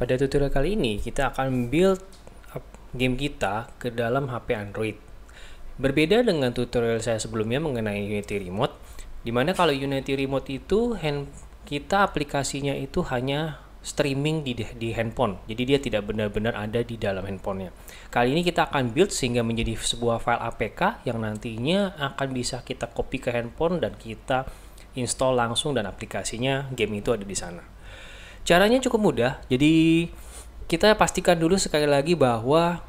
Pada tutorial kali ini kita akan build game kita ke dalam HP Android. Berbeda dengan tutorial saya sebelumnya mengenai Unity Remote, dimana kalau Unity Remote itu kita aplikasinya itu hanya streaming di handphone, jadi dia tidak benar-benar ada di dalam handphonenya. Kali ini kita akan build sehingga menjadi sebuah file APK yang nantinya akan bisa kita copy ke handphone dan kita install langsung, dan aplikasinya game itu ada di sana. Caranya cukup mudah, jadi kita pastikan dulu sekali lagi bahwa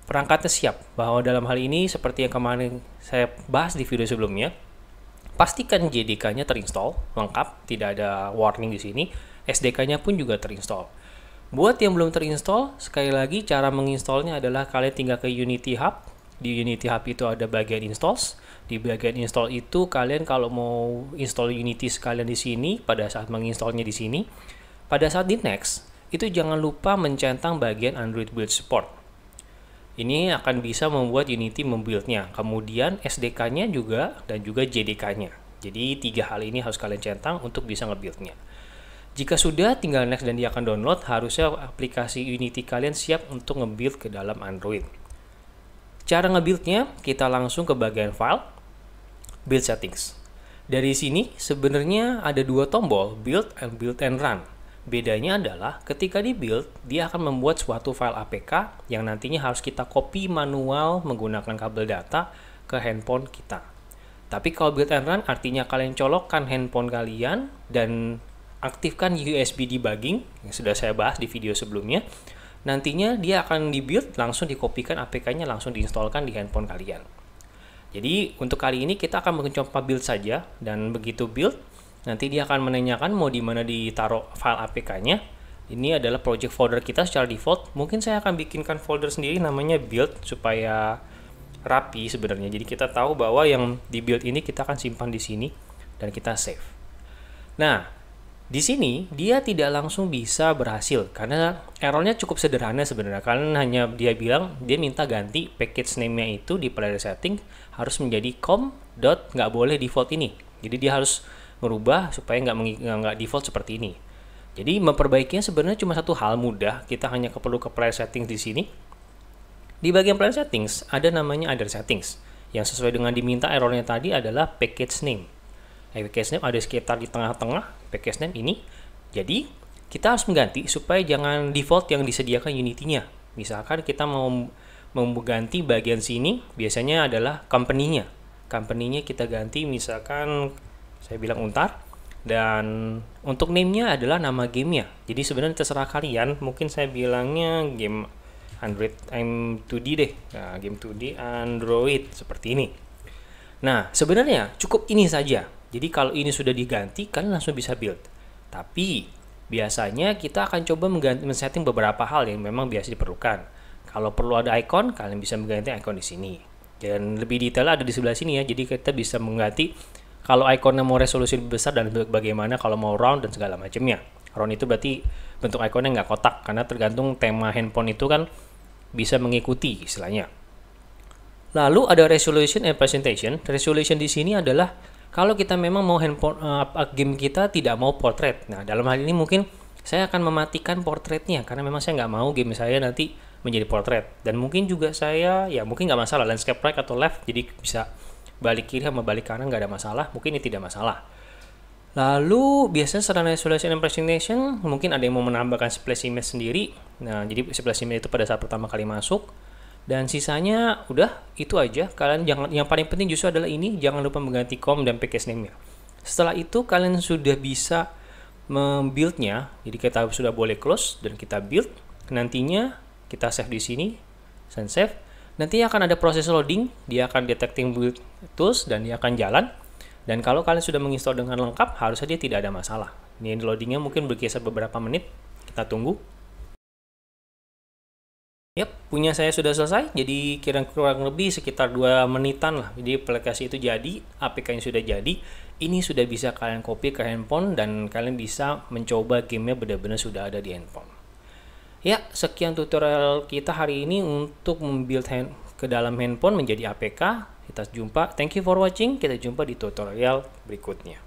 perangkatnya siap. Bahwa dalam hal ini seperti yang kemarin saya bahas di video sebelumnya, pastikan JDK-nya terinstall lengkap, tidak ada warning di sini. SDK-nya pun juga terinstall. Buat yang belum terinstall, sekali lagi cara menginstallnya adalah kalian tinggal ke Unity Hub. Di Unity Hub itu ada bagian installs. Di bagian install itu kalian kalau mau install Unity sekalian di sini, pada saat menginstalnya di sini, pada saat di next itu jangan lupa mencentang bagian Android Build Support. Ini akan bisa membuat Unity membuildnya. Kemudian SDK-nya juga dan juga JDK-nya. Jadi tiga hal ini harus kalian centang untuk bisa nge-buildnya. Jika sudah, tinggal next dan dia akan download. Harusnya aplikasi Unity kalian siap untuk nge-build ke dalam Android. Cara nge-buildnya, kita langsung ke bagian file, build settings. Dari sini sebenarnya ada dua tombol, build and run. Bedanya adalah ketika di build, dia akan membuat suatu file APK yang nantinya harus kita copy manual menggunakan kabel data ke handphone kita. Tapi kalau build and run artinya kalian colokkan handphone kalian dan aktifkan USB debugging yang sudah saya bahas di video sebelumnya. Nantinya dia akan di build, langsung dikopikan APK-nya, langsung diinstalkan di handphone kalian. Jadi untuk kali ini kita akan mencoba build saja, dan begitu build nanti dia akan menanyakan mau di mana ditaruh file APK-nya. Ini adalah project folder kita secara default. Mungkin saya akan bikinkan folder sendiri namanya build supaya rapi sebenarnya. Jadi kita tahu bahwa yang di build ini kita akan simpan di sini dan kita save. Nah, di sini dia tidak langsung bisa berhasil karena errornya cukup sederhana sebenarnya. Karena hanya dia bilang dia minta ganti package name-nya itu di player setting harus menjadi nggak boleh default ini. Jadi dia harus merubah supaya nggak default seperti ini. Jadi memperbaikinya sebenarnya cuma satu hal mudah. Kita hanya perlu ke player settings di sini. Di bagian player settings ada namanya other settings yang sesuai dengan diminta errornya tadi adalah package name. Package name ada sekitar di tengah-tengah package name ini. Jadi kita harus mengganti supaya jangan default yang disediakan Unity-nya. Misalkan kita mau mengganti bagian sini, biasanya adalah company-nya. Company-nya kita ganti misalkan saya bilang Untar, dan untuk name-nya adalah nama game-nya. Jadi sebenarnya terserah kalian, mungkin saya bilangnya game Android M2D deh. Nah, game 2D Android seperti ini. Nah, sebenarnya cukup ini saja. Jadi kalau ini sudah diganti, kalian langsung bisa build. Tapi biasanya kita akan coba men-setting beberapa hal yang memang biasa diperlukan. Kalau perlu ada icon, kalian bisa mengganti icon di sini. Dan lebih detail ada di sebelah sini ya. Jadi kita bisa mengganti kalau ikonnya mau resolusi lebih besar dan bagaimana kalau mau round dan segala macamnya. Round itu berarti bentuk ikonnya nggak kotak karena tergantung tema handphone itu kan bisa mengikuti istilahnya. Lalu ada resolution and presentation. Resolution di sini adalah kalau kita memang mau game kita tidak mau portrait. Nah, dalam hal ini mungkin saya akan mematikan portraitnya karena memang saya nggak mau game saya nanti menjadi portrait. Dan mungkin juga saya, ya mungkin nggak masalah landscape right atau left, jadi bisa balik kiri sama balik kanan nggak ada masalah. Mungkin ini tidak masalah. Lalu biasanya setelah resolution and presentation mungkin ada yang mau menambahkan splash image sendiri. Nah, jadi splash image itu pada saat pertama kali masuk. Dan sisanya udah itu aja. Kalian jangan, yang paling penting justru adalah ini, jangan lupa mengganti dan package name-nya. Setelah itu kalian sudah bisa membuildnya. Jadi kita sudah boleh close dan kita build. Nantinya kita save di sini, dan save. Nanti akan ada proses loading, dia akan detecting build tools dan dia akan jalan. Dan kalau kalian sudah menginstal dengan lengkap, harusnya dia tidak ada masalah. Ini loadingnya mungkin bergeser beberapa menit. Kita tunggu. Yap, punya saya sudah selesai, jadi kurang lebih sekitar 2 menitan lah. Jadi aplikasi itu jadi, APK-nya sudah jadi, ini sudah bisa kalian copy ke handphone dan kalian bisa mencoba gamenya benar-benar sudah ada di handphone. Ya, sekian tutorial kita hari ini untuk membuild ke dalam handphone menjadi APK. Kita jumpa, thank you for watching, kita jumpa di tutorial berikutnya.